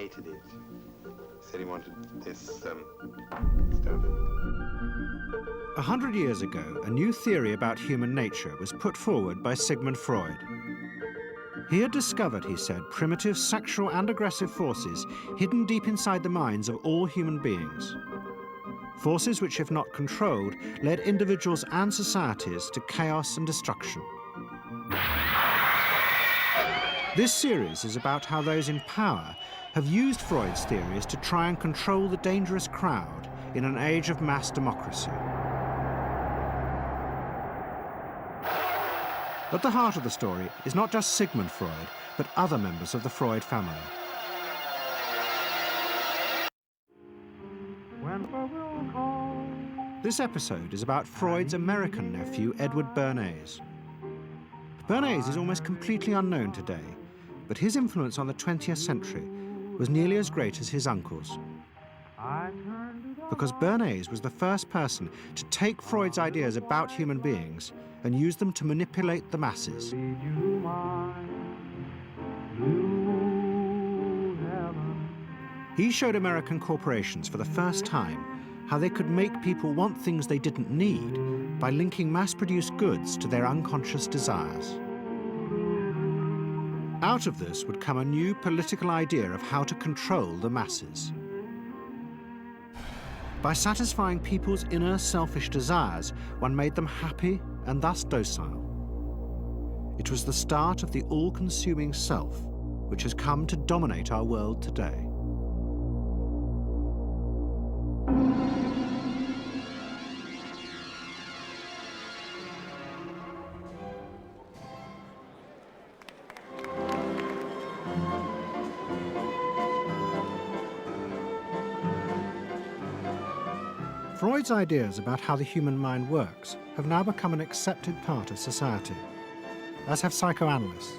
hated it. He said he wanted this stuff. 100 years ago, a new theory about human nature was put forward by Sigmund Freud. He had discovered, he said, primitive sexual and aggressive forces hidden deep inside the minds of all human beings. Forces which, if not controlled, led individuals and societies to chaos and destruction. This series is about how those in power have used Freud's theories to try and control the dangerous crowd in an age of mass democracy. At the heart of the story is not just Sigmund Freud, but other members of the Freud family. This episode is about Freud's American nephew, Edward Bernays. Bernays is almost completely unknown today, but his influence on the 20th century was nearly as great as his uncle's. Because Bernays was the first person to take Freud's ideas about human beings and use them to manipulate the masses. He showed American corporations for the first time how they could make people want things they didn't need by linking mass-produced goods to their unconscious desires. Out of this would come a new political idea of how to control the masses. By satisfying people's inner selfish desires, one made them happy and thus docile. It was the start of the all-consuming self, which has come to dominate our world today. Freud's ideas about how the human mind works have now become an accepted part of society, as have psychoanalysts.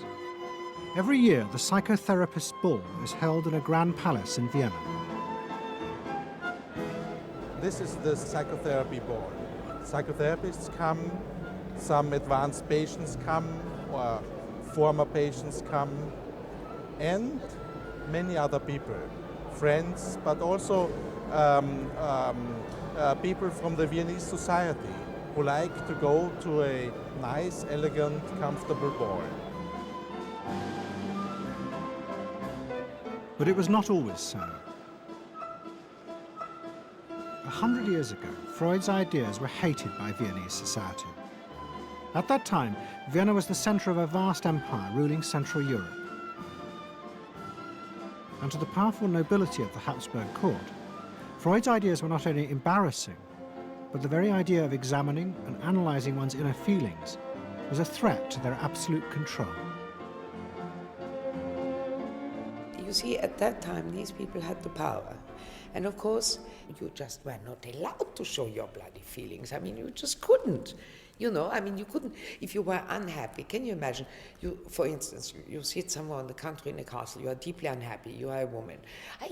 Every year, the Psychotherapist's Ball is held in a grand palace in Vienna. This is the psychotherapy ball. Psychotherapists come, some advanced patients come, or former patients come, and many other people, friends, but also people from the Viennese society who like to go to a nice, elegant, comfortable ball. But it was not always so. 100 years ago, Freud's ideas were hated by Viennese society. At that time, Vienna was the center of a vast empire ruling Central Europe. And to the powerful nobility of the Habsburg court, Freud's ideas were not only embarrassing, but the very idea of examining and analyzing one's inner feelings was a threat to their absolute control. You see, at that time, these people had the power. And of course, you just were not allowed to show your bloody feelings. I mean, you just couldn't. You know, I mean, you couldn't, if you were unhappy, can you imagine, you, for instance, you sit somewhere in the country in a castle, you are deeply unhappy, you are a woman.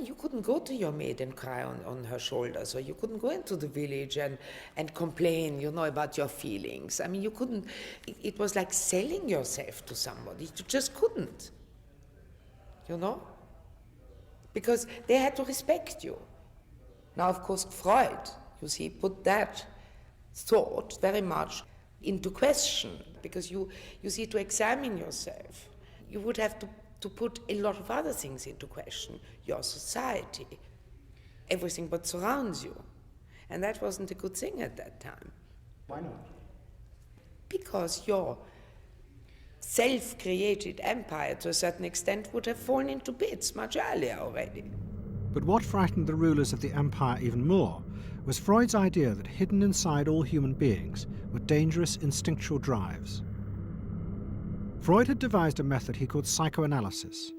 You couldn't go to your maid and cry on her shoulders, or you couldn't go into the village and complain, you know, about your feelings. I mean, you couldn't, it was like selling yourself to somebody, you just couldn't, you know, because they had to respect you. Now, of course, Freud, you see, put that thought very much into question, because you see, to examine yourself, you would have to put a lot of other things into question, your society, everything what surrounds you. And that wasn't a good thing at that time. Why not? Because your self-created empire, to a certain extent, would have fallen into bits much earlier already. But what frightened the rulers of the empire even more was Freud's idea that hidden inside all human beings were dangerous instinctual drives. Freud had devised a method he called psychoanalysis.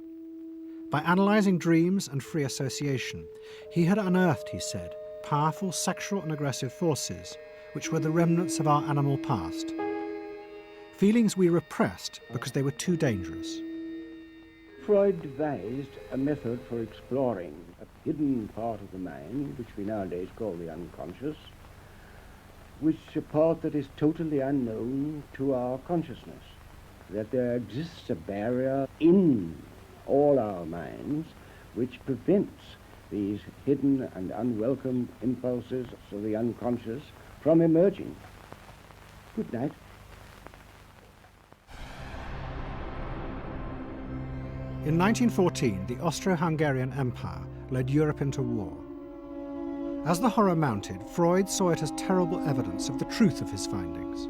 By analyzing dreams and free association, he had unearthed, he said, powerful sexual and aggressive forces, which were the remnants of our animal past. Feelings we repressed because they were too dangerous. Freud devised a method for exploring a hidden part of the mind, which we nowadays call the unconscious, which is a part that is totally unknown to our consciousness, that there exists a barrier in all our minds which prevents these hidden and unwelcome impulses of the unconscious from emerging. Good night. In 1914, the Austro-Hungarian Empire led Europe into war. As the horror mounted, Freud saw it as terrible evidence of the truth of his findings.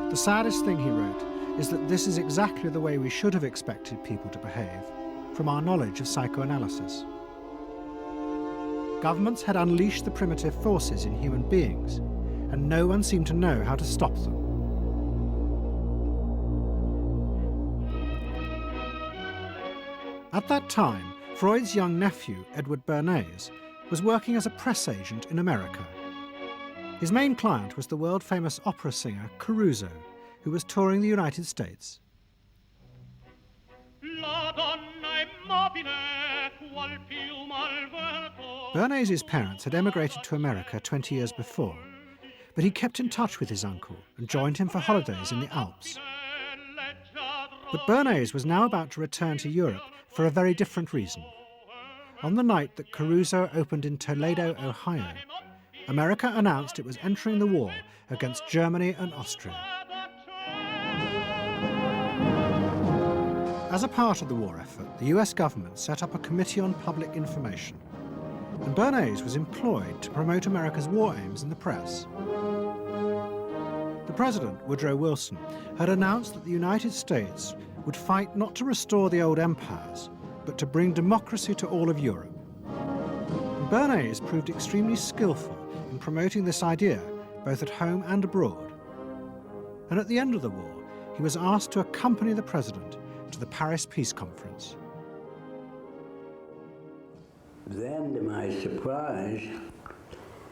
The saddest thing, he wrote, is that this is exactly the way we should have expected people to behave, from our knowledge of psychoanalysis. Governments had unleashed the primitive forces in human beings, and no one seemed to know how to stop them. At that time, Freud's young nephew, Edward Bernays, was working as a press agent in America. His main client was the world-famous opera singer Caruso, who was touring the United States. Bernays' parents had emigrated to America 20 years before, but he kept in touch with his uncle and joined him for holidays in the Alps. But Bernays was now about to return to Europe for a very different reason. On the night that Caruso opened in Toledo, Ohio, America announced it was entering the war against Germany and Austria. As a part of the war effort, the US government set up a Committee on Public Information, and Bernays was employed to promote America's war aims in the press. The president, Woodrow Wilson, had announced that the United States would fight not to restore the old empires, but to bring democracy to all of Europe. And Bernays proved extremely skillful in promoting this idea, both at home and abroad. And at the end of the war, he was asked to accompany the president to the Paris Peace Conference. Then, to my surprise,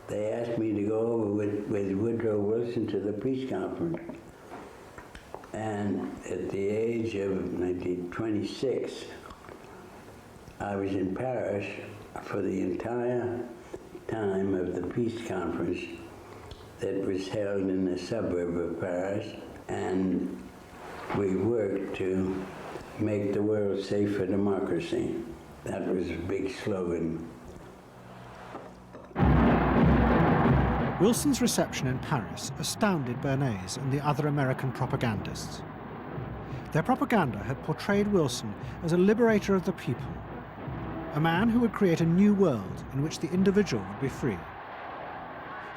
they asked me to go over with Woodrow Wilson to the peace conference. And at the age of 26, I was in Paris for the entire time of the peace conference that was held in the suburb of Paris, and we worked to make the world safe for democracy. That was a big slogan. Wilson's reception in Paris astounded Bernays and the other American propagandists. Their propaganda had portrayed Wilson as a liberator of the people, a man who would create a new world in which the individual would be free.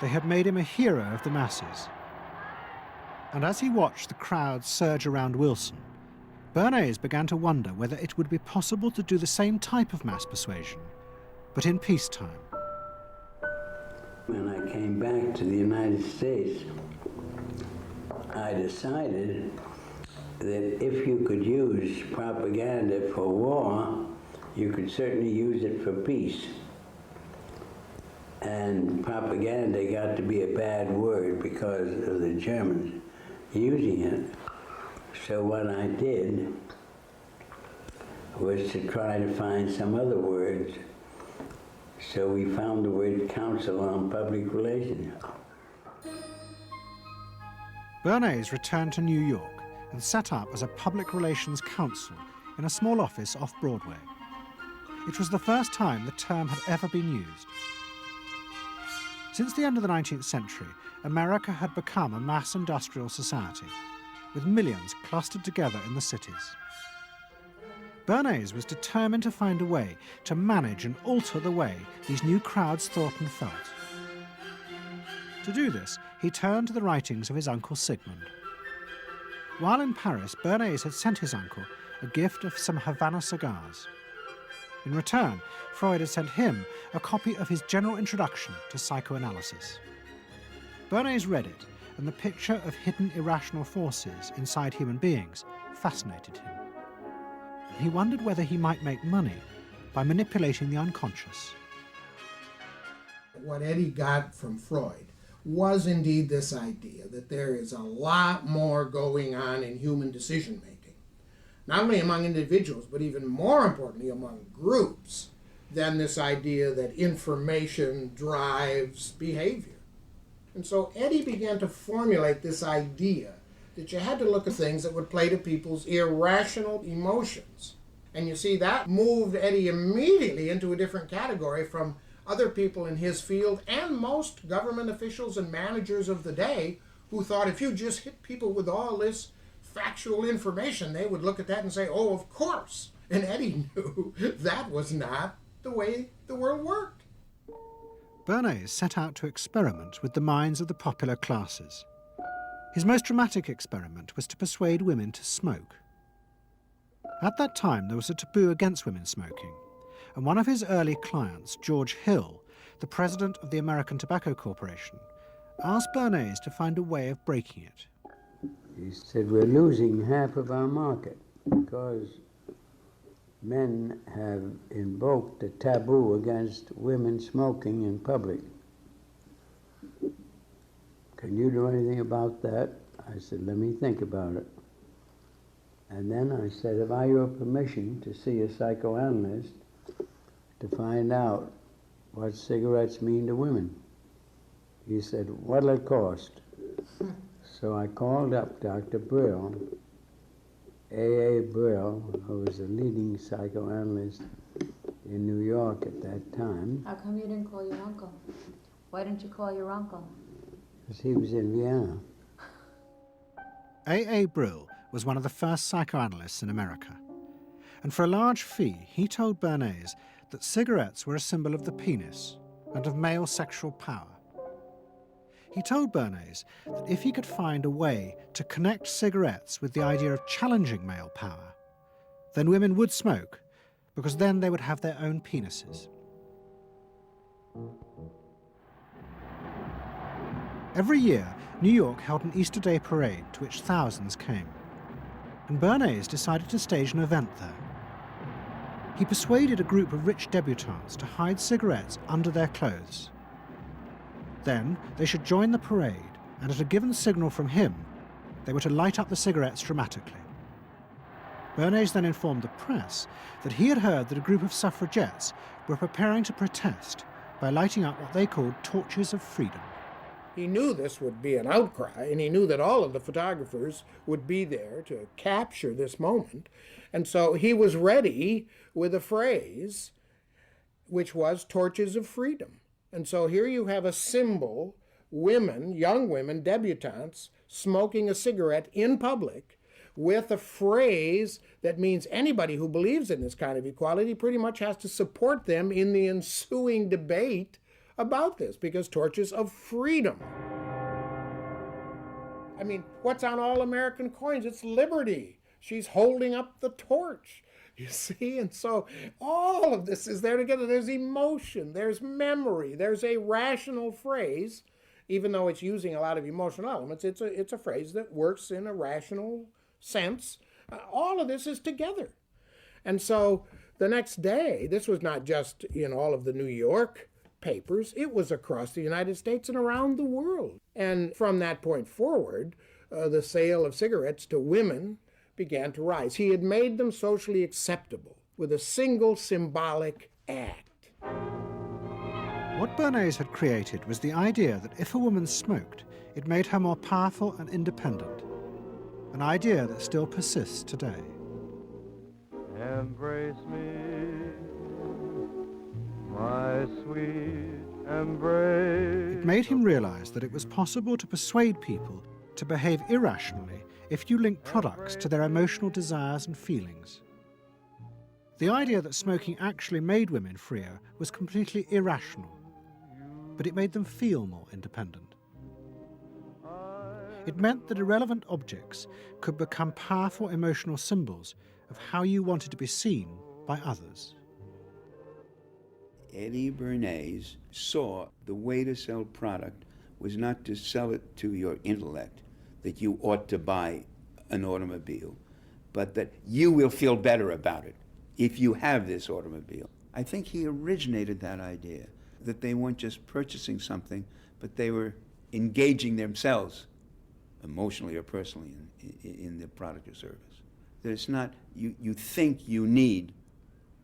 They had made him a hero of the masses. And as he watched the crowd surge around Wilson, Bernays began to wonder whether it would be possible to do the same type of mass persuasion, but in peacetime. When I came back to the United States, I decided that if you could use propaganda for war, you could certainly use it for peace. And propaganda got to be a bad word because of the Germans using it. So what I did was to try to find some other words. So we found the word Council on Public Relations. Bernays returned to New York and set up as a public relations counsel in a small office off Broadway. It was the first time the term had ever been used. Since the end of the 19th century, America had become a mass industrial society, with millions clustered together in the cities. Bernays was determined to find a way to manage and alter the way these new crowds thought and felt. To do this, he turned to the writings of his uncle Sigmund. While in Paris, Bernays had sent his uncle a gift of some Havana cigars. In return, Freud had sent him a copy of his general introduction to psychoanalysis. Bernays read it, and the picture of hidden irrational forces inside human beings fascinated him. He wondered whether he might make money by manipulating the unconscious. What Eddie got from Freud was indeed this idea that there is a lot more going on in human decision-making, not only among individuals, but even more importantly among groups, than this idea that information drives behavior. And so Eddie began to formulate this idea that you had to look at things that would play to people's irrational emotions And you see, that moved Eddie immediately into a different category from other people in his field and most government officials and managers of the day who thought if you just hit people with all this factual information, they would look at that and say, oh, of course. And Eddie knew that was not the way the world worked. Bernays set out to experiment with the minds of the popular classes. His most dramatic experiment was to persuade women to smoke. At that time, there was a taboo against women smoking, and one of his early clients, George Hill, the president of the American Tobacco Corporation, asked Bernays to find a way of breaking it. He said, we're losing half of our market because men have invoked a taboo against women smoking in public. Can you do anything about that? I said, let me think about it. And then I said, have I your permission to see a psychoanalyst to find out what cigarettes mean to women? He said, what'll it cost? So I called up Dr. Brill, A.A. Brill, who was a leading psychoanalyst in New York at that time. How come you didn't call your uncle? Why didn't you call your uncle? Because he was in Vienna. A.A. Brill was one of the first psychoanalysts in America. And for a large fee, he told Bernays that cigarettes were a symbol of the penis and of male sexual power. He told Bernays that if he could find a way to connect cigarettes with the idea of challenging male power, then women would smoke, because then they would have their own penises. Every year, New York held an Easter Day parade to which thousands came, and Bernays decided to stage an event there. He persuaded a group of rich debutantes to hide cigarettes under their clothes. Then they should join the parade, and at a given signal from him, they were to light up the cigarettes dramatically. Bernays then informed the press that he had heard that a group of suffragettes were preparing to protest by lighting up what they called torches of freedom. He knew this would be an outcry, and he knew that all of the photographers would be there to capture this moment. And so he was ready with a phrase, which was torches of freedom. And so here you have a symbol, women, young women, debutantes, smoking a cigarette in public with a phrase that means anybody who believes in this kind of equality pretty much has to support them in the ensuing debate about this, because torches of freedom. I mean, what's on all American coins? It's liberty. She's holding up the torch, you see? And so all of this is there together. There's emotion, there's memory, there's a rational phrase, even though it's using a lot of emotional elements. It's a phrase that works in a rational sense. All of this is together. And so the next day, this was not just in all of the New York papers, it was across the United States and around the world. And from that point forward, the sale of cigarettes to women began to rise. He had made them socially acceptable with a single symbolic act. What Bernays had created was the idea that if a woman smoked, it made her more powerful and independent, an idea that still persists today. Embrace me, my sweet embrace. It made him realize that it was possible to persuade people to behave irrationally if you link products to their emotional desires and feelings. The idea that smoking actually made women freer was completely irrational, but it made them feel more independent. It meant that irrelevant objects could become powerful emotional symbols of how you wanted to be seen by others. Eddie Bernays saw the way to sell product was not to sell it to your intellect, that you ought to buy an automobile, but that you will feel better about it if you have this automobile. I think he originated that idea, that they weren't just purchasing something, but they were engaging themselves emotionally or personally in the product or service. That it's not, you think you need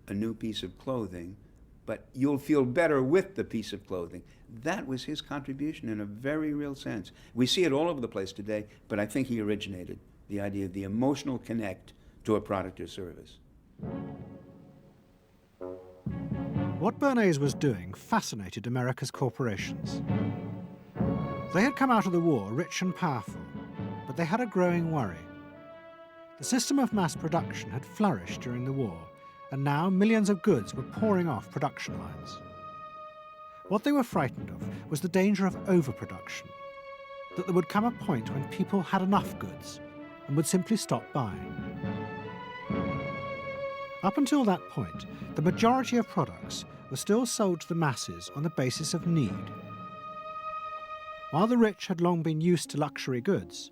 a new piece of clothing, but you'll feel better with the piece of clothing. That was his contribution in a very real sense. We see it all over the place today, but I think he originated the idea of the emotional connect to a product or service. What Bernays was doing fascinated America's corporations. They had come out of the war rich and powerful, but they had a growing worry. The system of mass production had flourished during the war, and now millions of goods were pouring off production lines. What they were frightened of was the danger of overproduction, that there would come a point when people had enough goods and would simply stop buying. Up until that point, the majority of products were still sold to the masses on the basis of need. While the rich had long been used to luxury goods,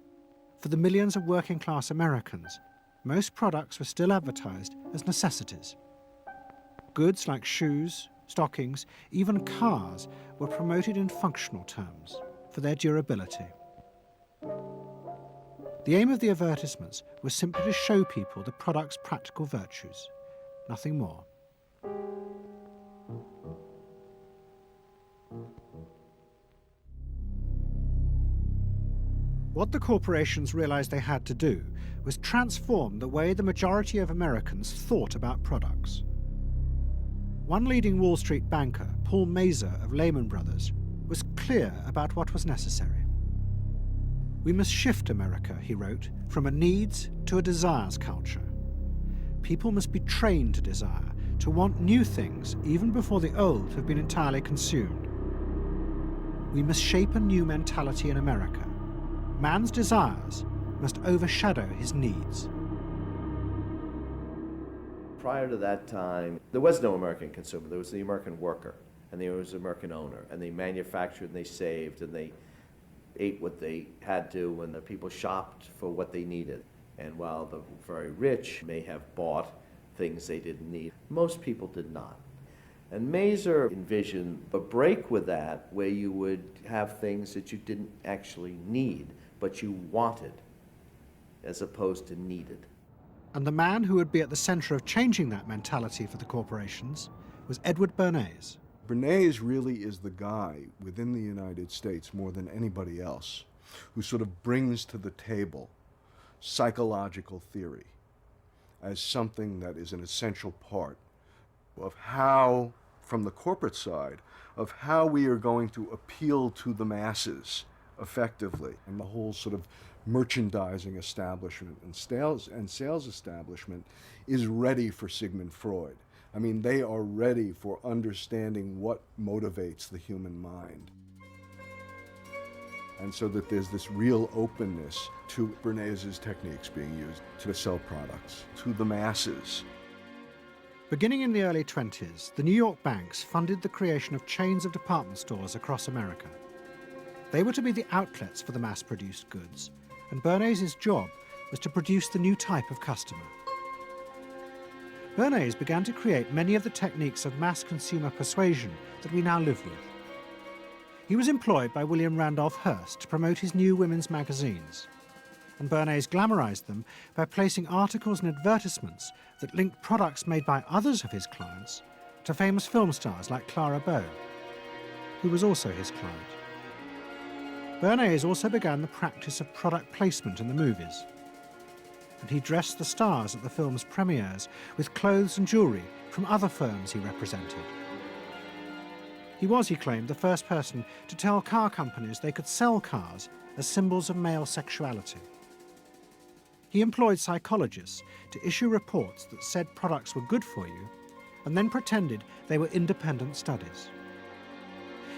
for the millions of working-class Americans, most products were still advertised as necessities. Goods like shoes, stockings, even cars were promoted in functional terms for their durability. The aim of the advertisements was simply to show people the product's practical virtues, nothing more. What the corporations realized they had to do was transform the way the majority of Americans thought about products. One leading Wall Street banker, Paul Mazur of Lehman Brothers, was clear about what was necessary. "We must shift America," he wrote, "from a needs to a desires culture. People must be trained to desire, to want new things even before the old have been entirely consumed. We must shape a new mentality in America. Man's desires must overshadow his needs." Prior to that time, there was no American consumer. There was the American worker, and there was the American owner, and they manufactured and they saved and they ate what they had to, and the people shopped for what they needed. And while the very rich may have bought things they didn't need, most people did not. And Mazur envisioned a break with that, where you would have things that you didn't actually need, but you wanted, as opposed to needed. And the man who would be at the center of changing that mentality for the corporations was Edward Bernays. Bernays really is the guy within the United States, more than anybody else, who sort of brings to the table psychological theory as something that is an essential part of how, from the corporate side, of how we are going to appeal to the masses effectively. And the whole sort of merchandising establishment and sales establishment is ready for Sigmund Freud. I mean, they are ready for understanding what motivates the human mind. And so that there's this real openness to Bernays' techniques being used to sell products to the masses. Beginning in the early 20s, the New York banks funded the creation of chains of department stores across America. They were to be the outlets for the mass-produced goods, and Bernays' job was to produce the new type of customer. Bernays began to create many of the techniques of mass consumer persuasion that we now live with. He was employed by William Randolph Hearst to promote his new women's magazines, and Bernays glamorized them by placing articles and advertisements that linked products made by others of his clients to famous film stars like Clara Bow, who was also his client. Bernays also began the practice of product placement in the movies, and he dressed the stars at the film's premieres with clothes and jewellery from other firms he represented. He was, he claimed, the first person to tell car companies they could sell cars as symbols of male sexuality. He employed psychologists to issue reports that said products were good for you and then pretended they were independent studies.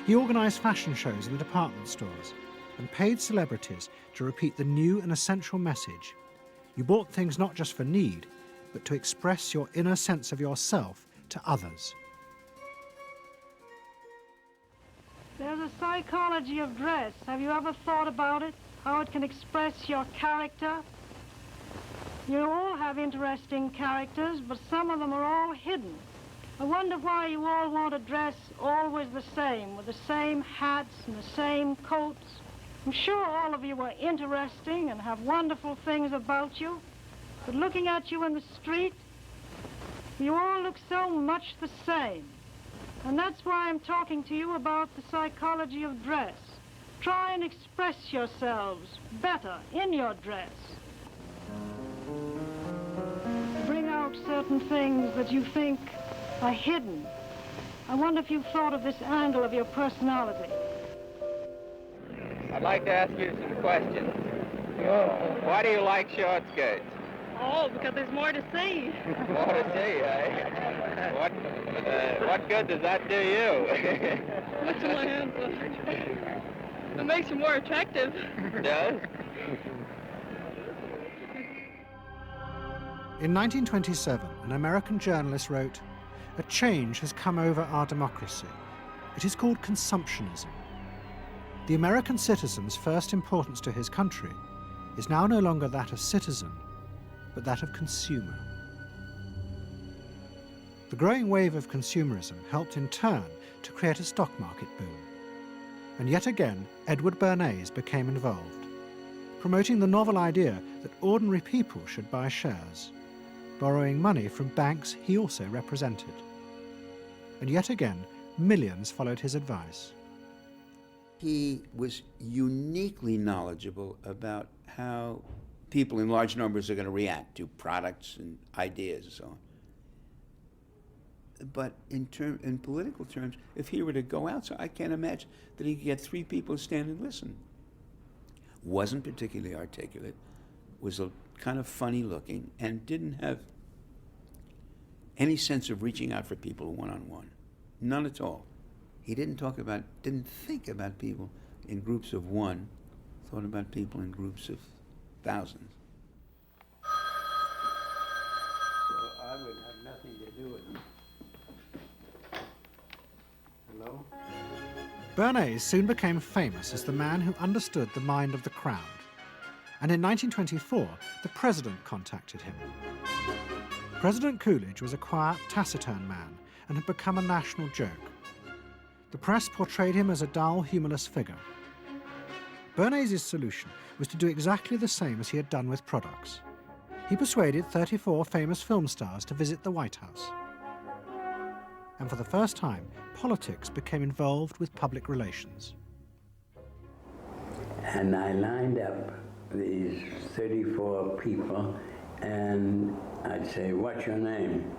He organised fashion shows in the department stores and paid celebrities to repeat the new and essential message: you bought things not just for need, but to express your inner sense of yourself to others. There's a psychology of dress. Have you ever thought about it? How it can express your character? You all have interesting characters, but some of them are all hidden. I wonder why you all want to dress always the same, with the same hats and the same coats. I'm sure all of you are interesting and have wonderful things about you, but looking at you in the street, you all look so much the same. And that's why I'm talking to you about the psychology of dress. Try and express yourselves better in your dress. Bring out about certain things that you think are hidden. I wonder if you've thought of this angle of your personality. I'd like to ask you some questions. Why do you like short skirts? Oh, because there's more to see. More to see, eh? What good does that do you? What's my answer? It makes you more attractive. It does? In 1927, an American journalist wrote, "A change has come over our democracy. It is called consumptionism. The American citizen's first importance to his country is now no longer that of citizen, but that of consumer." The growing wave of consumerism helped in turn to create a stock market boom. And yet again, Edward Bernays became involved, promoting the novel idea that ordinary people should buy shares, borrowing money from banks he also represented. And yet again, millions followed his advice. He was uniquely knowledgeable about how people in large numbers are going to react to products and ideas and so on. But in political terms, if he were to go out, so I can't imagine that he could get 3 people to stand and listen. Wasn't particularly articulate, was a kind of funny looking, and didn't have any sense of reaching out for people one-on-one. None at all. He didn't think about people in groups of one, thought about people in groups of thousands. So I would have nothing to do with it. Hello? Bernays soon became famous as the man who understood the mind of the crowd. And in 1924, the president contacted him. President Coolidge was a quiet, taciturn man and had become a national joke. The press portrayed him as a dull, humorless figure. Bernays' solution was to do exactly the same as he had done with products. He persuaded 34 famous film stars to visit the White House. And for the first time, politics became involved with public relations. And I lined up these 34 people, and I'd say, "What's your name?"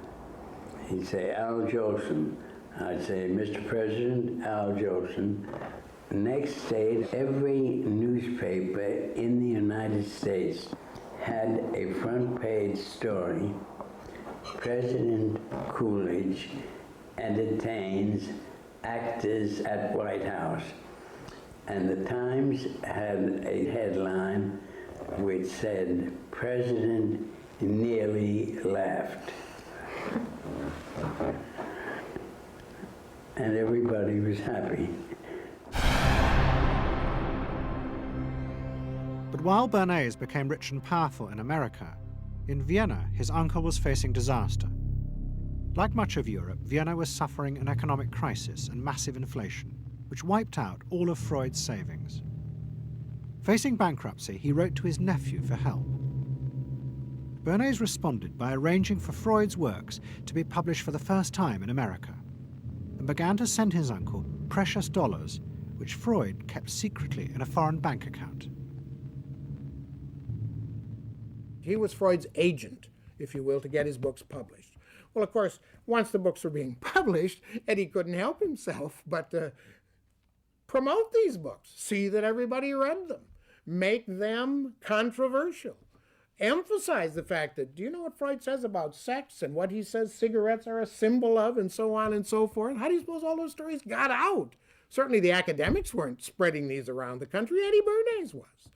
He'd say, "Al Jolson." I'd say, "Mr. President, Al Jolson." Next day, every newspaper in the United States had a front page story. President Coolidge entertains actors at White House. And the Times had a headline which said, "President nearly laughed." And everybody was happy. But while Bernays became rich and powerful in America, in Vienna his uncle was facing disaster. Like much of Europe, Vienna was suffering an economic crisis and massive inflation, which wiped out all of Freud's savings. Facing bankruptcy, he wrote to his nephew for help. Bernays responded by arranging for Freud's works to be published for the first time in America, and began to send his uncle precious dollars, which Freud kept secretly in a foreign bank account. He was Freud's agent, if you will, to get his books published. Well, of course, once the books were being published, Eddie couldn't help himself but promote these books, see that everybody read them, make them controversial, emphasize the fact that, do you know what Freud says about sex and what he says cigarettes are a symbol of, and so on and so forth? How do you suppose all those stories got out? Certainly the academics weren't spreading these around the country. Eddie Bernays was.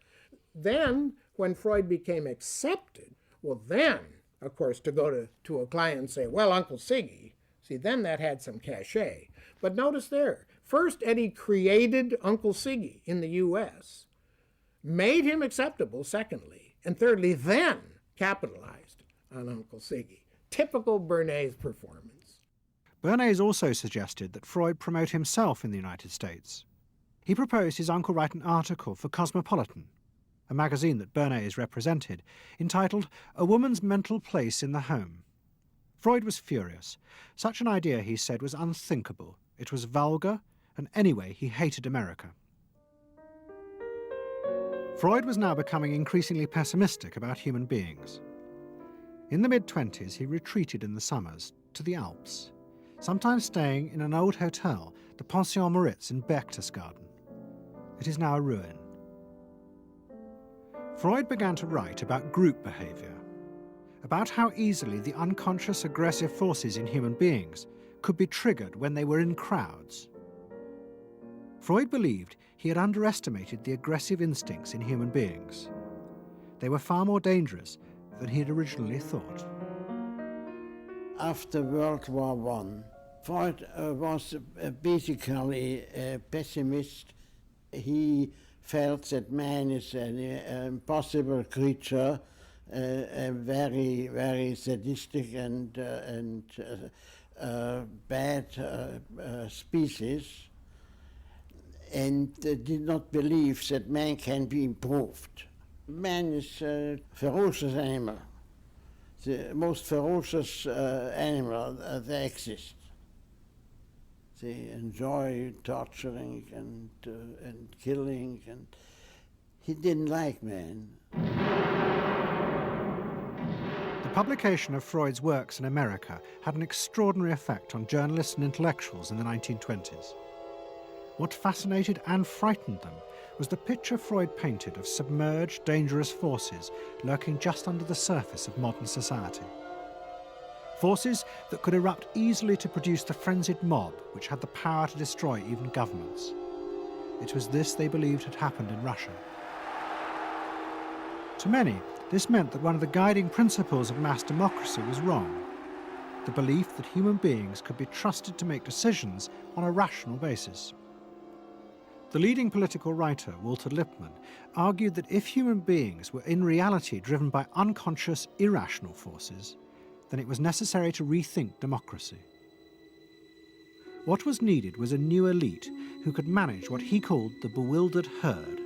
Then, when Freud became accepted, well then, of course, to go to a client and say, "Well, Uncle Siggy," see, then that had some cachet. But notice there, first Eddie created Uncle Siggy in the U.S., made him acceptable, secondly, and thirdly, then capitalized on Uncle Siggy. Typical Bernays performance. Bernays also suggested that Freud promote himself in the United States. He proposed his uncle write an article for Cosmopolitan, a magazine that Bernays represented, entitled "A Woman's Mental Place in the Home." Freud was furious. Such an idea, he said, was unthinkable. It was vulgar, and anyway, he hated America. Freud was now becoming increasingly pessimistic about human beings. In the mid-20s, he retreated in the summers to the Alps, sometimes staying in an old hotel, the Pension Moritz in Berchtesgaden. It is now a ruin. Freud began to write about group behavior, about how easily the unconscious aggressive forces in human beings could be triggered when they were in crowds. Freud believed he had underestimated the aggressive instincts in human beings. They were far more dangerous than he had originally thought. After World War I, Freud was basically a pessimist. He felt that man is an impossible creature, a very, very sadistic and bad species, and did not believe that man can be improved. Man is a ferocious animal, the most ferocious animal that exists. They enjoy torturing and killing, and he didn't like man. The publication of Freud's works in America had an extraordinary effect on journalists and intellectuals in the 1920s. What fascinated and frightened them was the picture Freud painted of submerged, dangerous forces lurking just under the surface of modern society. Forces that could erupt easily to produce the frenzied mob which had the power to destroy even governments. It was this they believed had happened in Russia. To many, this meant that one of the guiding principles of mass democracy was wrong, the belief that human beings could be trusted to make decisions on a rational basis. The leading political writer, Walter Lippmann, argued that if human beings were in reality driven by unconscious, irrational forces, then it was necessary to rethink democracy. What was needed was a new elite who could manage what he called the bewildered herd.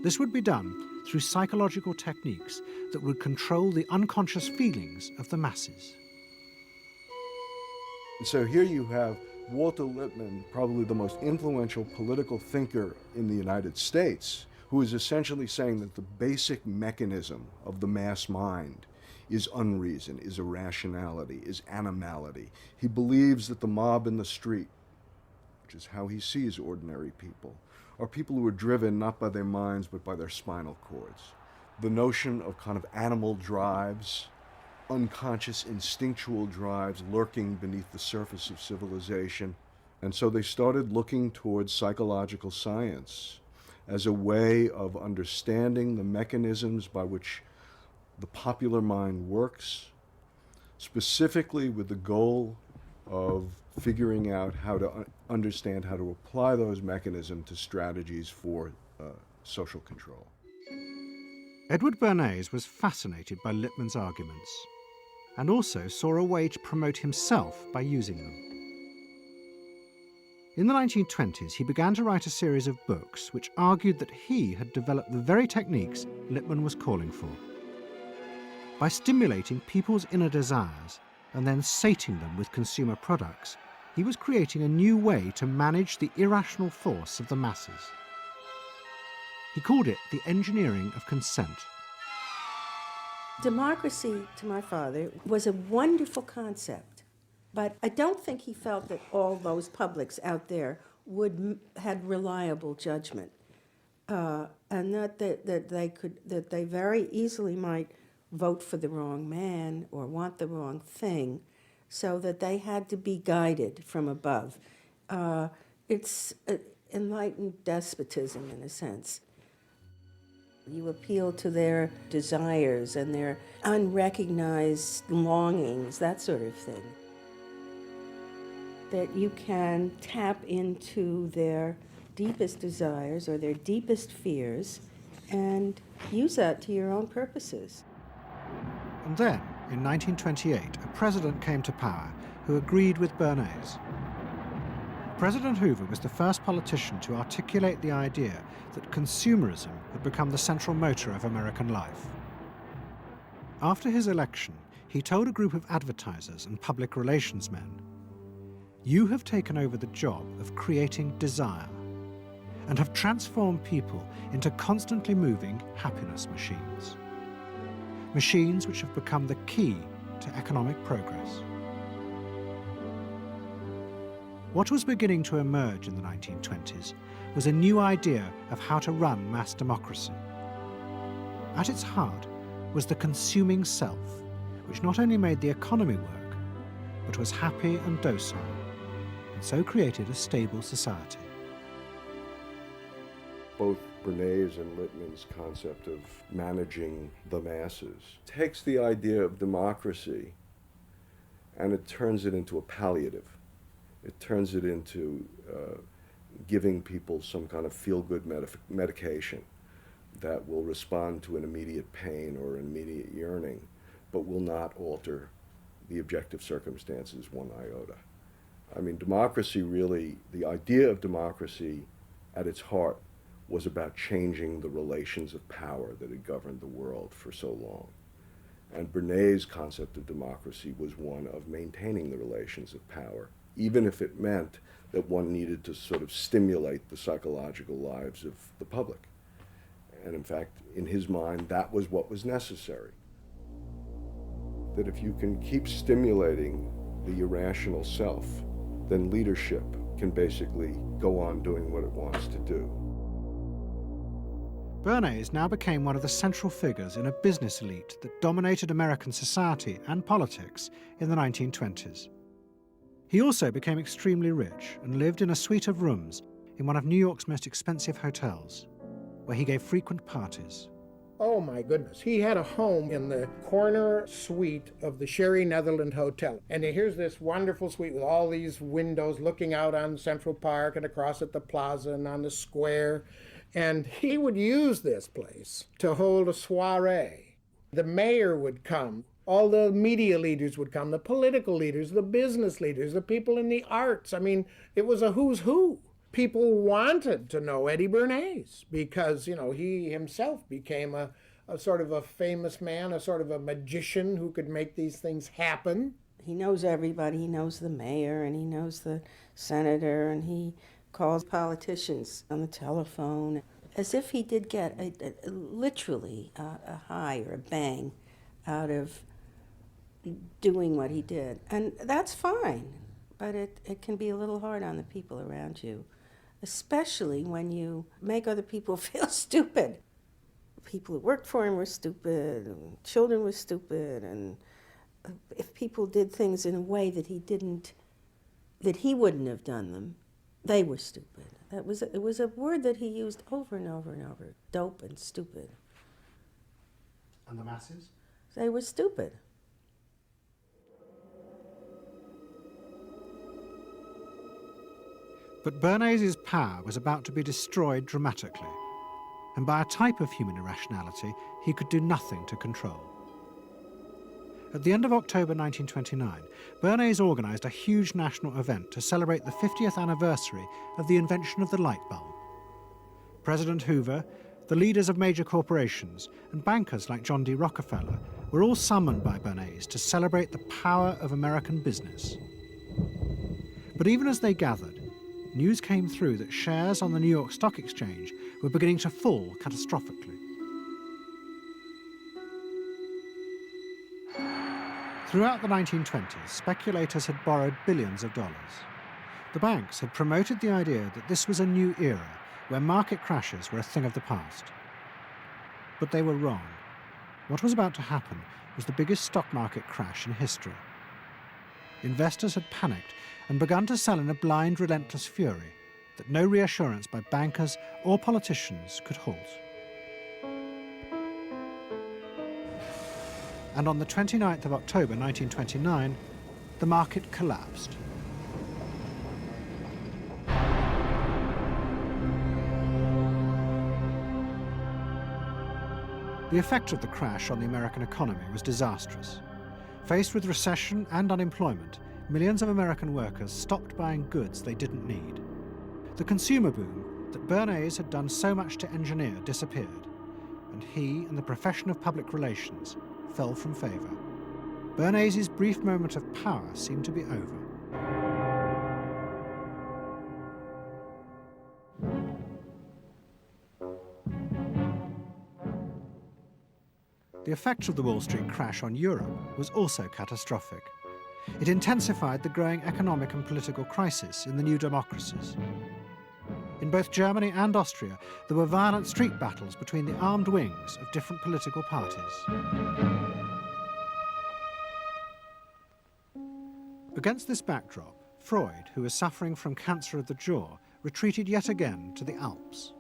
This would be done through psychological techniques that would control the unconscious feelings of the masses. So here you have Walter Lippmann, probably the most influential political thinker in the United States, who is essentially saying that the basic mechanism of the mass mind is unreason, is irrationality, is animality. He believes that the mob in the street, which is how he sees ordinary people, are people who are driven not by their minds but by their spinal cords. The notion of kind of animal drives, unconscious instinctual drives lurking beneath the surface of civilization. And so they started looking towards psychological science as a way of understanding the mechanisms by which the popular mind works, specifically with the goal of figuring out how to understand how to apply those mechanisms to strategies for social control. Edward Bernays was fascinated by Lippmann's arguments and also saw a way to promote himself by using them. In the 1920s, he began to write a series of books which argued that he had developed the very techniques Lippmann was calling for. By stimulating people's inner desires and then sating them with consumer products, he was creating a new way to manage the irrational force of the masses. He called it the engineering of consent. Democracy, to my father, was a wonderful concept, but I don't think he felt that all those publics out there had reliable judgment, and that they very easily might vote for the wrong man or want the wrong thing, so that they had to be guided from above. It's enlightened despotism in a sense. You appeal to their desires and their unrecognized longings, that sort of thing. That you can tap into their deepest desires or their deepest fears and use that to your own purposes. And then, in 1928, a president came to power who agreed with Bernays. President Hoover was the first politician to articulate the idea that consumerism had become the central motor of American life. After his election, he told a group of advertisers and public relations men, "You have taken over the job of creating desire and have transformed people into constantly moving happiness machines. machines which have become the key to economic progress. What was beginning to emerge in the 1920s was a new idea of how to run mass democracy. At its heart was the consuming self, which not only made the economy work, but was happy and docile, and so created a stable society. Both Bernays and Littman's concept of managing the masses takes the idea of democracy and it turns it into a palliative. It turns it into giving people some kind of feel-good medication that will respond to an immediate pain or an immediate yearning, but will not alter the objective circumstances one iota. I mean, democracy really, the idea of democracy at its heart was about changing the relations of power that had governed the world for so long. And Bernays' concept of democracy was one of maintaining the relations of power, even if it meant that one needed to sort of stimulate the psychological lives of the public. And in fact, in his mind, that was what was necessary. That if you can keep stimulating the irrational self, then leadership can basically go on doing what it wants to do. Bernays now became one of the central figures in a business elite that dominated American society and politics in the 1920s. He also became extremely rich and lived in a suite of rooms in one of New York's most expensive hotels, where he gave frequent parties. Oh my goodness. He had a home in the corner suite of the Sherry Netherland Hotel. And here's this wonderful suite with all these windows looking out on Central Park and across at the plaza and on the square. And he would use this place to hold a soiree. The mayor would come. All the media leaders would come, the political leaders, the business leaders, the people in the arts. I mean, it was a who's who. People wanted to know Eddie Bernays because, you know, he himself became a sort of a famous man, a sort of a magician who could make these things happen. He knows everybody. He knows the mayor and he knows the senator, and he calls politicians on the telephone as if he did get literally a high or a bang out of doing what he did. And that's fine, but it can be a little hard on the people around you, especially when you make other people feel stupid. People who worked for him were stupid, and children were stupid, and if people did things in a way that he wouldn't have done them, they were stupid. It was a word that he used over and over and over, dope and stupid. And the masses? They were stupid. But Bernays' power was about to be destroyed dramatically, and by a type of human irrationality he could do nothing to control. At the end of October 1929, Bernays organised a huge national event to celebrate the 50th anniversary of the invention of the light bulb. President Hoover, the leaders of major corporations, and bankers like John D. Rockefeller were all summoned by Bernays to celebrate the power of American business. But even as they gathered, news came through that shares on the New York Stock Exchange were beginning to fall catastrophically. Throughout the 1920s, speculators had borrowed billions of dollars. The banks had promoted the idea that this was a new era where market crashes were a thing of the past. But they were wrong. What was about to happen was the biggest stock market crash in history. Investors had panicked and begun to sell in a blind, relentless fury that no reassurance by bankers or politicians could halt. And on the 29th of October 1929, the market collapsed. The effect of the crash on the American economy was disastrous. Faced with recession and unemployment, millions of American workers stopped buying goods they didn't need. The consumer boom that Bernays had done so much to engineer disappeared, and he and the profession of public relations fell from favour. Bernays' brief moment of power seemed to be over. The effect of the Wall Street crash on Europe was also catastrophic. It intensified the growing economic and political crisis in the new democracies. In both Germany and Austria, there were violent street battles between the armed wings of different political parties. Against this backdrop, Freud, who was suffering from cancer of the jaw, retreated yet again to the Alps.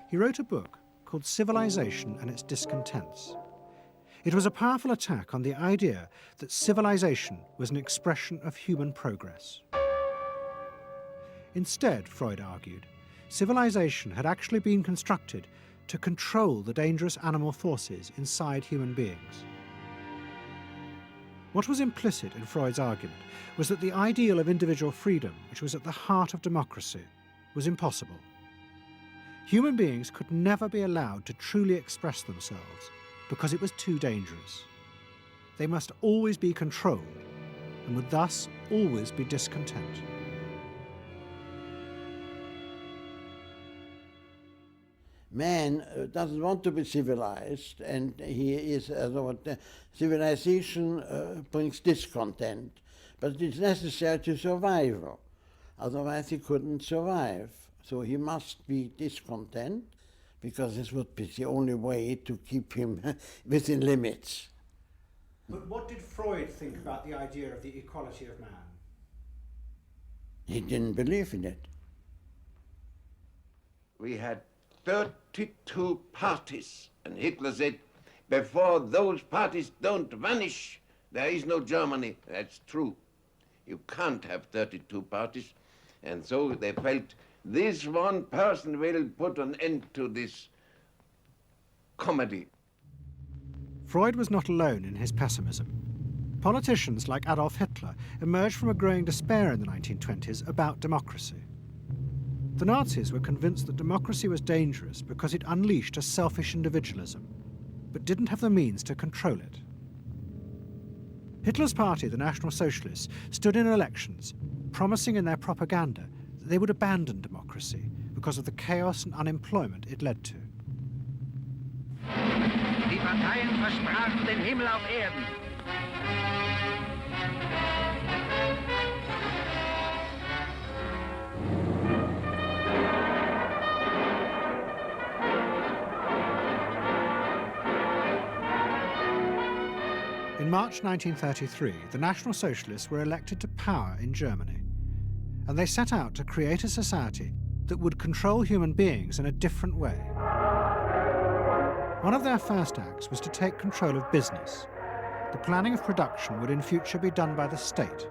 He wrote a book called Civilization and Its Discontents. It was a powerful attack on the idea that civilization was an expression of human progress. Instead, Freud argued, civilization had actually been constructed to control the dangerous animal forces inside human beings. What was implicit in Freud's argument was that the ideal of individual freedom, which was at the heart of democracy, was impossible. Human beings could never be allowed to truly express themselves because it was too dangerous. They must always be controlled and would thus always be discontent. Man doesn't want to be civilized, and he is, civilization brings discontent, but it's necessary to survival. Otherwise he couldn't survive. So he must be discontent, because this would be the only way to keep him within limits. But what did Freud think about the idea of the equality of man? He didn't believe in it. We had 32 parties, and Hitler said, before those parties don't vanish, there is no Germany. That's true. You can't have 32 parties, and so they felt this one person will put an end to this comedy. Freud was not alone in his pessimism. Politicians like Adolf Hitler emerged from a growing despair in the 1920s about democracy. The Nazis were convinced that democracy was dangerous because it unleashed a selfish individualism, but didn't have the means to control it. Hitler's party, the National Socialists, stood in elections, promising in their propaganda that they would abandon democracy because of the chaos and unemployment it led to. Die Parteien versprachen den Himmel auf Erden. In March 1933, the National Socialists were elected to power in Germany, and they set out to create a society that would control human beings in a different way. One of their first acts was to take control of business. The planning of production would in future be done by the state.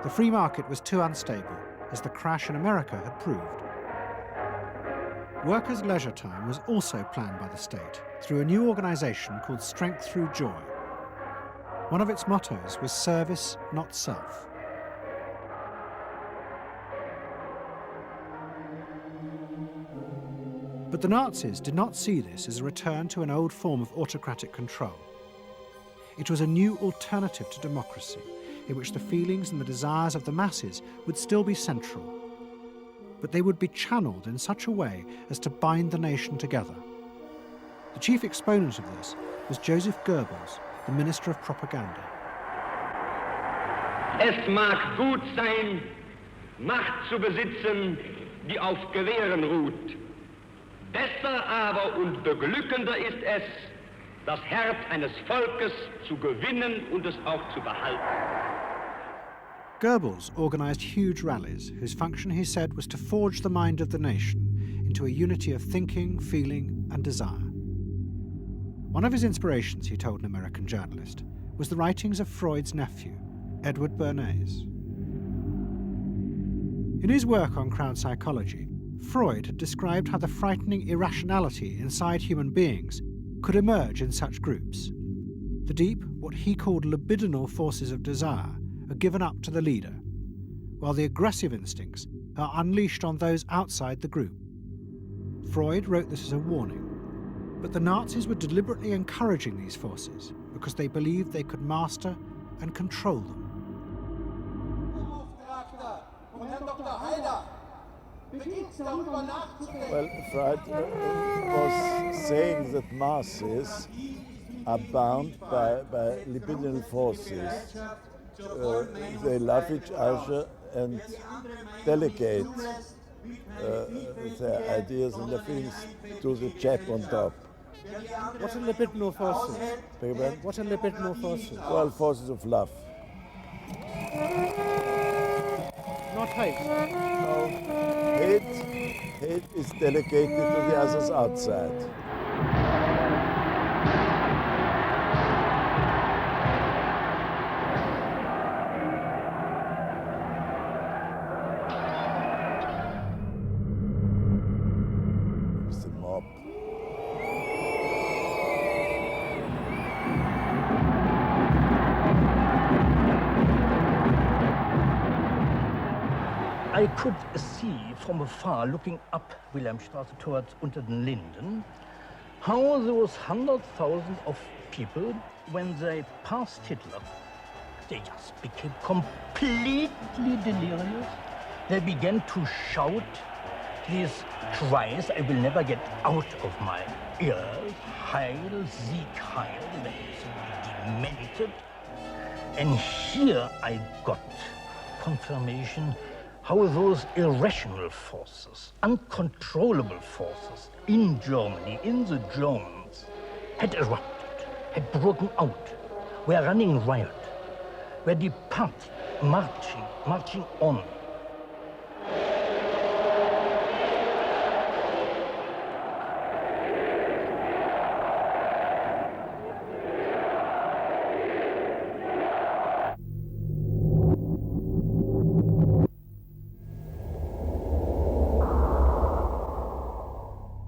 The free market was too unstable, as the crash in America had proved. Workers' leisure time was also planned by the state through a new organization called Strength Through Joy. One of its mottos was service, not self. But the Nazis did not see this as a return to an old form of autocratic control. It was a new alternative to democracy, in which the feelings and the desires of the masses would still be central, but they would be channeled in such a way as to bind the nation together. The chief exponent of this was Joseph Goebbels, the Minister of Propaganda. Es mag gut sein, Macht zu besitzen, die auf Gewehren ruht. Besser aber und beglückender ist es, das Herz eines Volkes zu gewinnen und es auch zu behalten. Goebbels organized huge rallies whose function, he said, was to forge the mind of the nation into a unity of thinking, feeling, and desire. One of his inspirations, he told an American journalist, was the writings of Freud's nephew, Edward Bernays. In his work on crowd psychology, Freud had described how the frightening irrationality inside human beings could emerge in such groups. The deep, what he called libidinal forces of desire, are given up to the leader, while the aggressive instincts are unleashed on those outside the group. Freud wrote this as a warning, but the Nazis were deliberately encouraging these forces because they believed they could master and control them. Well, Freud was saying that masses are bound by libidinal forces. They love each other and delegate their ideas and their feelings to the chap on top. What are libidinal forces? Beg your pardon? What are libidinal forces? Well, forces of love. Not hate. No, hate is delegated to the others outside. It's the mob. I could see from afar, looking up Wilhelmstraße towards Unter den Linden, how those 100,000 of people, when they passed Hitler, they just became completely delirious. They began to shout these cries I will never get out of my ears. Heil, Sieg, Heil. They were demented. And here I got confirmation how those irrational forces, uncontrollable forces in Germany, in the Germans, had erupted, had broken out, were running riot, were departing, marching on.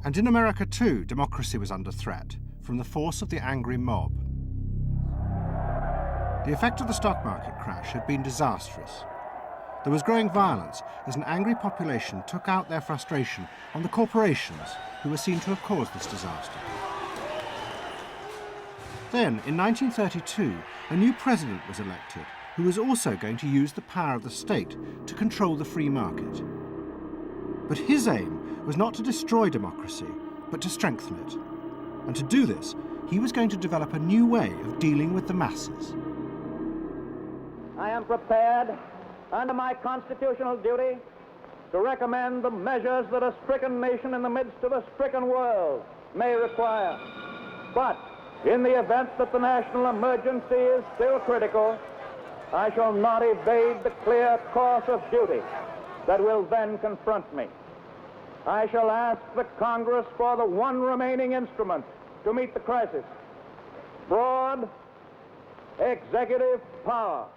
And in America too, democracy was under threat from the force of the angry mob. The effect of the stock market crash had been disastrous. There was growing violence as an angry population took out their frustration on the corporations who were seen to have caused this disaster. Then, in 1932, a new president was elected who was also going to use the power of the state to control the free market. But his aim was not to destroy democracy, but to strengthen it. And to do this, he was going to develop a new way of dealing with the masses. I am prepared, under my constitutional duty, to recommend the measures that a stricken nation in the midst of a stricken world may require. But in the event that the national emergency is still critical, I shall not evade the clear course of duty that will then confront me. I shall ask the Congress for the one remaining instrument to meet the crisis: broad executive power.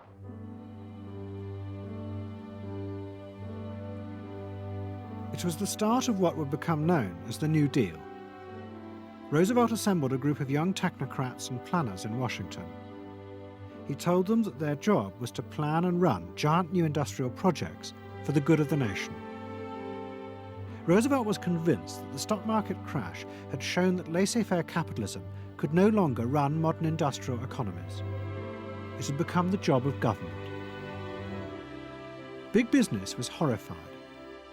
It was the start of what would become known as the New Deal. Roosevelt assembled a group of young technocrats and planners in Washington. He told them that their job was to plan and run giant new industrial projects for the good of the nation. Roosevelt was convinced that the stock market crash had shown that laissez-faire capitalism could no longer run modern industrial economies. It had become the job of government. Big business was horrified,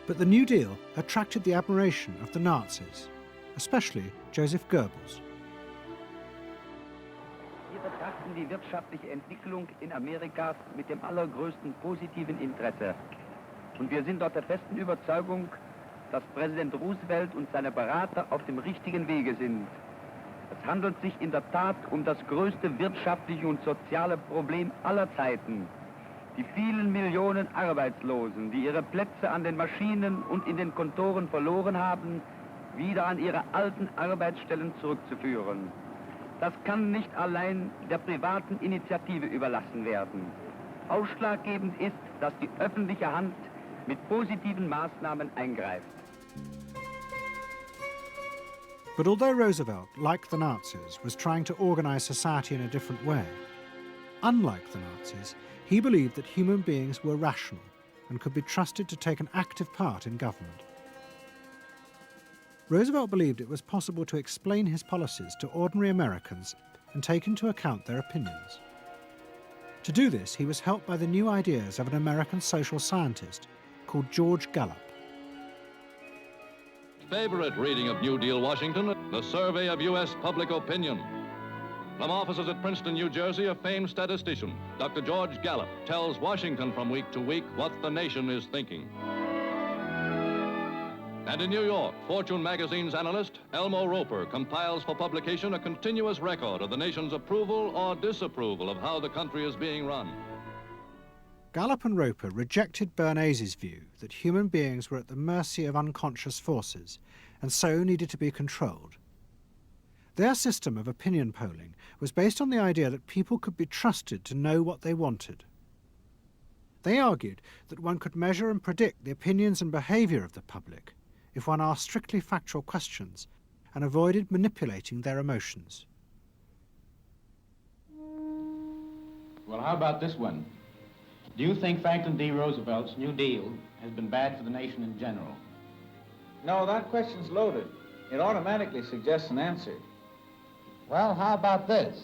but the New Deal attracted the admiration of the Nazis, especially Joseph Goebbels. Wir betrachten die wirtschaftliche Entwicklung in Amerika mit dem allergrößten positiven Interesse. Und wir sind dort der festen Überzeugung, dass Präsident Roosevelt und seine Berater auf dem richtigen Wege sind. Es handelt sich in der Tat um das größte wirtschaftliche und soziale Problem aller Zeiten. Die vielen Millionen Arbeitslosen, die ihre Plätze an den Maschinen und in den Kontoren verloren haben, wieder an ihre alten Arbeitsstellen zurückzuführen. Das kann nicht allein der privaten Initiative überlassen werden. Ausschlaggebend ist, dass die öffentliche Hand mit positiven Maßnahmen eingreift. But although Roosevelt, like the Nazis, was trying to organize society in a different way, unlike the Nazis, he believed that human beings were rational and could be trusted to take an active part in government. Roosevelt believed it was possible to explain his policies to ordinary Americans and take into account their opinions. To do this, he was helped by the new ideas of an American social scientist called George Gallup. favorite reading of New Deal Washington, the survey of U.S. public opinion. From offices at Princeton, New Jersey, a famed statistician, Dr. George Gallup, tells Washington from week to week what the nation is thinking. And in New York, Fortune magazine's analyst, Elmo Roper, compiles for publication a continuous record of the nation's approval or disapproval of how the country is being run. Gallup and Roper rejected Bernays' view that human beings were at the mercy of unconscious forces and so needed to be controlled. Their system of opinion polling was based on the idea that people could be trusted to know what they wanted. They argued that one could measure and predict the opinions and behaviour of the public if one asked strictly factual questions and avoided manipulating their emotions. Well, how about this one? Do you think Franklin D. Roosevelt's New Deal has been bad for the nation in general? No, that question's loaded. It automatically suggests an answer. Well, how about this?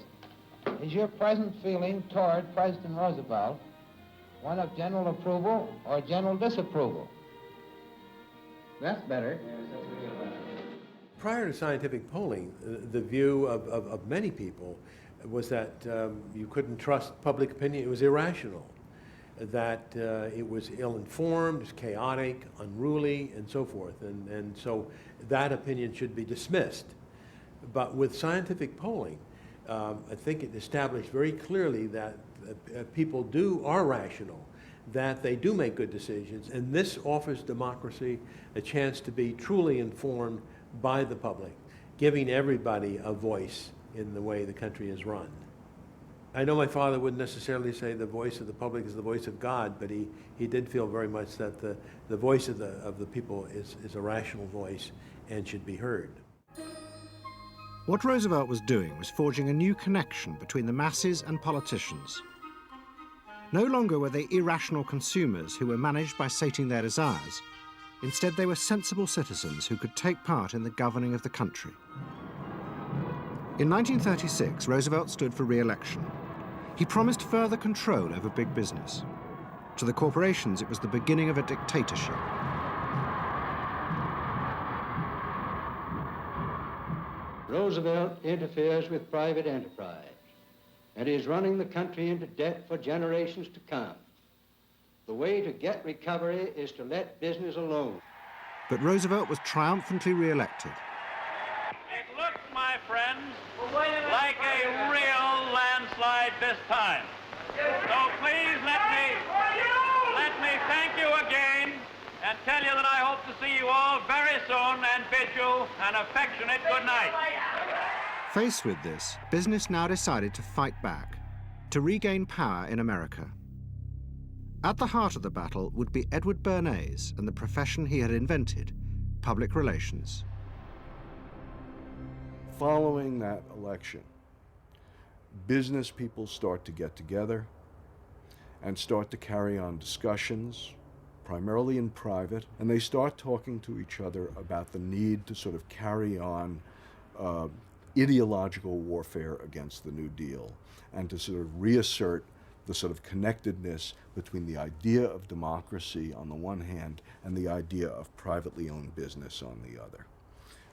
Is your present feeling toward President Roosevelt one of general approval or general disapproval? That's better. Prior to scientific polling, the view of many people was that you couldn't trust public opinion. It was irrational, that it was ill-informed, chaotic, unruly, and so forth. And so that opinion should be dismissed. But with scientific polling, I think it established very clearly that people are rational, that they do make good decisions, and this offers democracy a chance to be truly informed by the public, giving everybody a voice in the way the country is run. I know my father wouldn't necessarily say the voice of the public is the voice of God, but he did feel very much that the voice of the people is a rational voice and should be heard. What Roosevelt was doing was forging a new connection between the masses and politicians. No longer were they irrational consumers who were managed by sating their desires. Instead, they were sensible citizens who could take part in the governing of the country. In 1936, Roosevelt stood for re-election. He promised further control over big business. To the corporations, it was the beginning of a dictatorship. Roosevelt interferes with private enterprise and is running the country into debt for generations to come. The way to get recovery is to let business alone. But Roosevelt was triumphantly re-elected. It looks, my friends, like a real landslide this time. So please let me thank you again and tell you that I hope to see you all very soon and bid you an affectionate good night. Faced with this, business now decided to fight back, to regain power in America. At the heart of the battle would be Edward Bernays and the profession he had invented, public relations. Following that election, business people start to get together and start to carry on discussions, primarily in private, and they start talking to each other about the need to sort of carry on ideological warfare against the New Deal and to sort of reassert the sort of connectedness between the idea of democracy on the one hand and the idea of privately owned business on the other.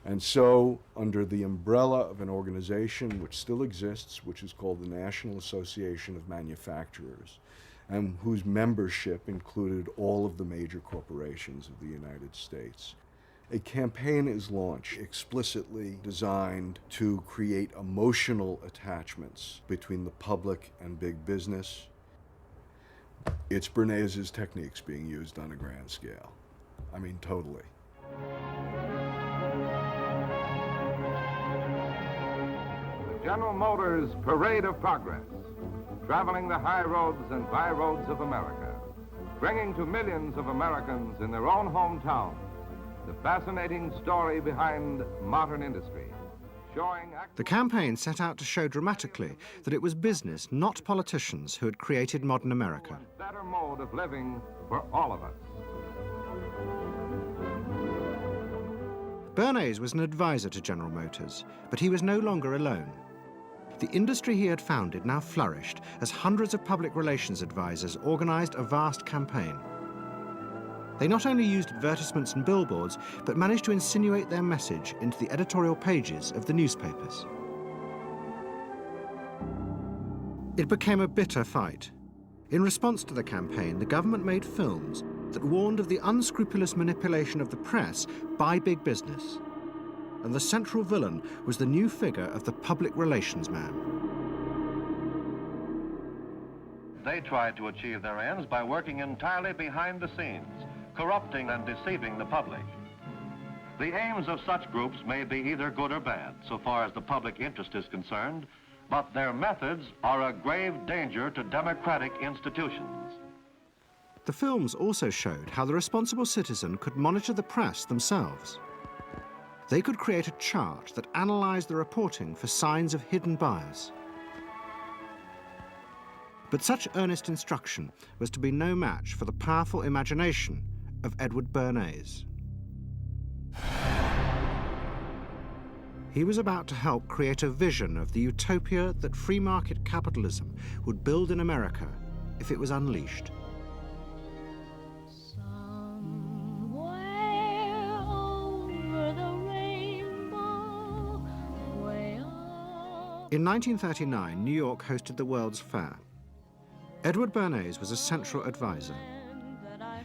And so, under the umbrella of an organization which still exists, which is called the National Association of Manufacturers, and whose membership included all of the major corporations of the United States, a campaign is launched explicitly designed to create emotional attachments between the public and big business. It's Bernays' techniques being used on a grand scale. I mean, totally. The General Motors Parade of Progress, traveling the high roads and by roads of America, bringing to millions of Americans in their own hometown the fascinating story behind modern industry, showing... The campaign set out to show dramatically that it was business, not politicians, who had created modern America. A better mode of living for all of us. Bernays was an advisor to General Motors, but he was no longer alone. The industry he had founded now flourished as hundreds of public relations advisors organized a vast campaign. They not only used advertisements and billboards, but managed to insinuate their message into the editorial pages of the newspapers. It became a bitter fight. In response to the campaign, the government made films that warned of the unscrupulous manipulation of the press by big business. And the central villain was the new figure of the public relations man. They tried to achieve their ends by working entirely behind the scenes, corrupting and deceiving the public. The aims of such groups may be either good or bad, so far as the public interest is concerned, but their methods are a grave danger to democratic institutions. The films also showed how the responsible citizen could monitor the press themselves. They could create a chart that analyzed the reporting for signs of hidden bias. But such earnest instruction was to be no match for the powerful imagination of Edward Bernays. He was about to help create a vision of the utopia that free market capitalism would build in America if it was unleashed. In 1939, New York hosted the World's Fair. Edward Bernays was a central advisor.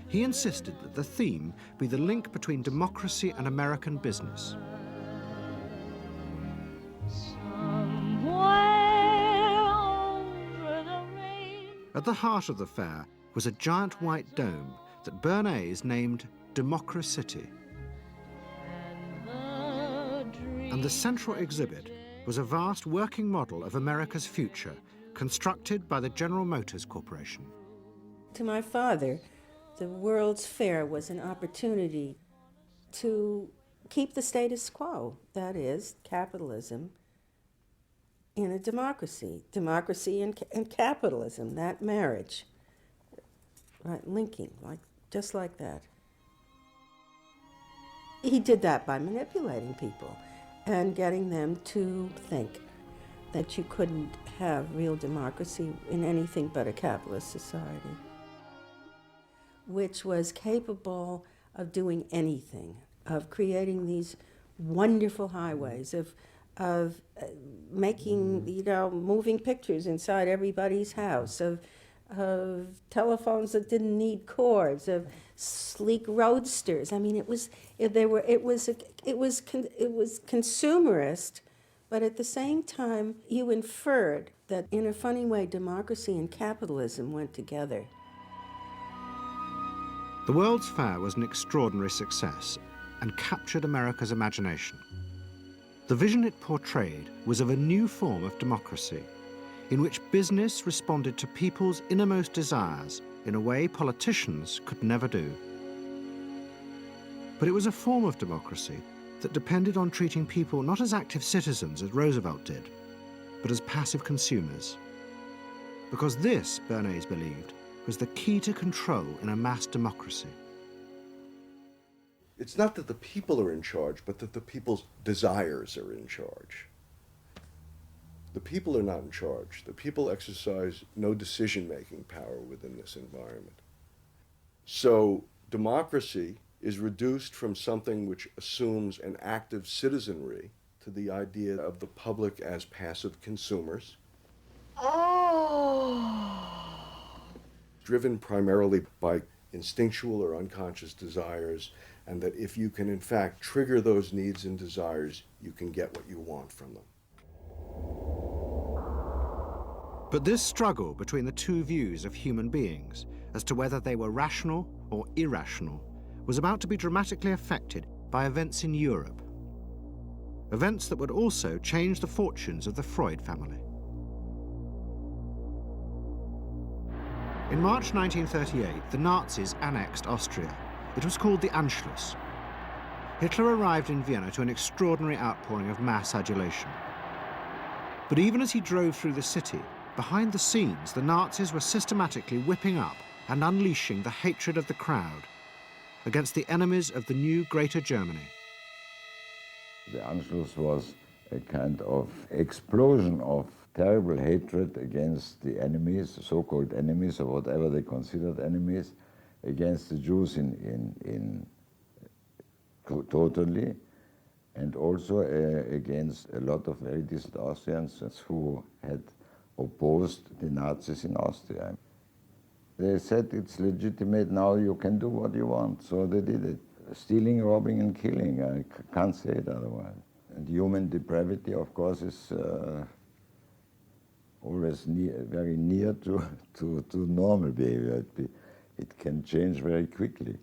He insisted that the theme be the link between democracy and American business. At the heart of the fair was a giant white dome that Bernays named Democracity. And the central exhibit was a vast working model of America's future, constructed by the General Motors Corporation. To my father, the World's Fair was an opportunity to keep the status quo, that is, capitalism in a democracy. Democracy and capitalism, that marriage, right, linking, just like that. He did that by manipulating people and getting them to think that you couldn't have real democracy in anything but a capitalist society, which was capable of doing anything, of creating these wonderful highways, of making, moving pictures inside everybody's house, of telephones that didn't need cords, of sleek roadsters. I mean, it was consumerist, but at the same time, you inferred that in a funny way, democracy and capitalism went together. The World's Fair was an extraordinary success and captured America's imagination. The vision it portrayed was of a new form of democracy, in which business responded to people's innermost desires in a way politicians could never do. But it was a form of democracy that depended on treating people not as active citizens, as Roosevelt did, but as passive consumers. Because this, Bernays believed, was the key to control in a mass democracy. It's not that the people are in charge, but that the people's desires are in charge. The people are not in charge. The people exercise no decision-making power within this environment. So democracy is reduced from something which assumes an active citizenry to the idea of the public as passive consumers. Driven primarily by instinctual or unconscious desires, and that if you can in fact trigger those needs and desires, you can get what you want from them. But this struggle between the two views of human beings as to whether they were rational or irrational was about to be dramatically affected by events in Europe. Events that would also change the fortunes of the Freud family. In March 1938, the Nazis annexed Austria. It was called the Anschluss. Hitler arrived in Vienna to an extraordinary outpouring of mass adulation. But even as he drove through the city, behind the scenes, the Nazis were systematically whipping up and unleashing the hatred of the crowd against the enemies of the new Greater Germany. The Anschluss was a kind of explosion of terrible hatred against the enemies, so-called enemies, or whatever they considered enemies, against the Jews totally, and also against a lot of very decent Austrians who had opposed the Nazis in Austria. They said it's legitimate now, you can do what you want, so they did it. Stealing, robbing and killing, I can't say it otherwise. And human depravity, of course, is always very near to normal behavior. It can change very quickly.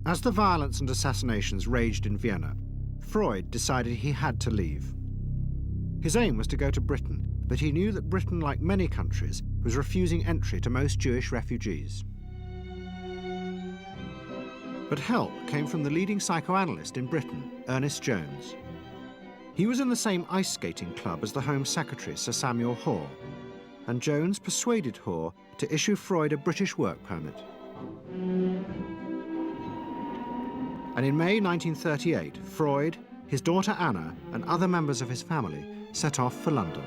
As the violence and assassinations raged in Vienna, Freud decided he had to leave. His aim was to go to Britain, but he knew that Britain, like many countries, was refusing entry to most Jewish refugees. But help came from the leading psychoanalyst in Britain, Ernest Jones. He was in the same ice skating club as the Home Secretary, Sir Samuel Hoare, and Jones persuaded Hoare to issue Freud a British work permit. And in May 1938, Freud, his daughter Anna, and other members of his family set off for London.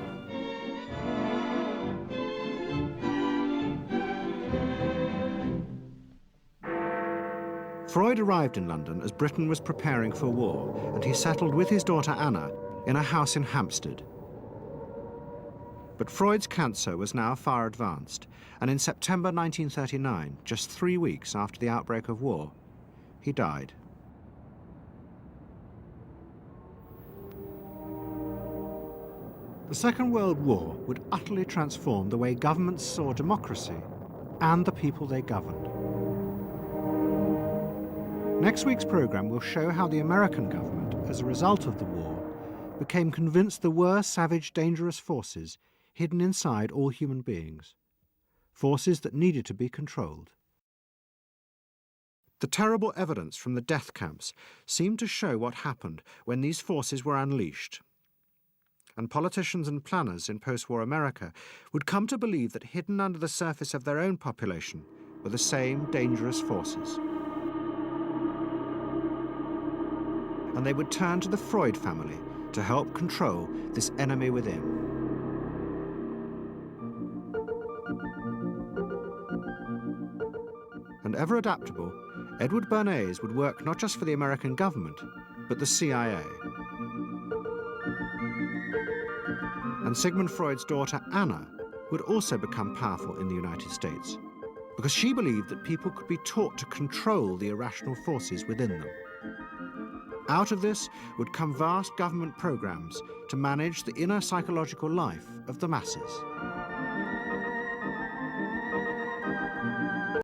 Freud arrived in London as Britain was preparing for war, and he settled with his daughter Anna in a house in Hampstead. But Freud's cancer was now far advanced, and in September 1939, just 3 weeks after the outbreak of war, he died. The Second World War would utterly transform the way governments saw democracy and the people they governed. Next week's program will show how the American government, as a result of the war, became convinced there were savage, dangerous forces hidden inside all human beings, forces that needed to be controlled. The terrible evidence from the death camps seemed to show what happened when these forces were unleashed. And politicians and planners in post-war America would come to believe that hidden under the surface of their own population were the same dangerous forces. And they would turn to the Freud family to help control this enemy within. And ever adaptable, Edward Bernays would work not just for the American government, but the CIA. And Sigmund Freud's daughter, Anna, would also become powerful in the United States because she believed that people could be taught to control the irrational forces within them. Out of this would come vast government programs to manage the inner psychological life of the masses.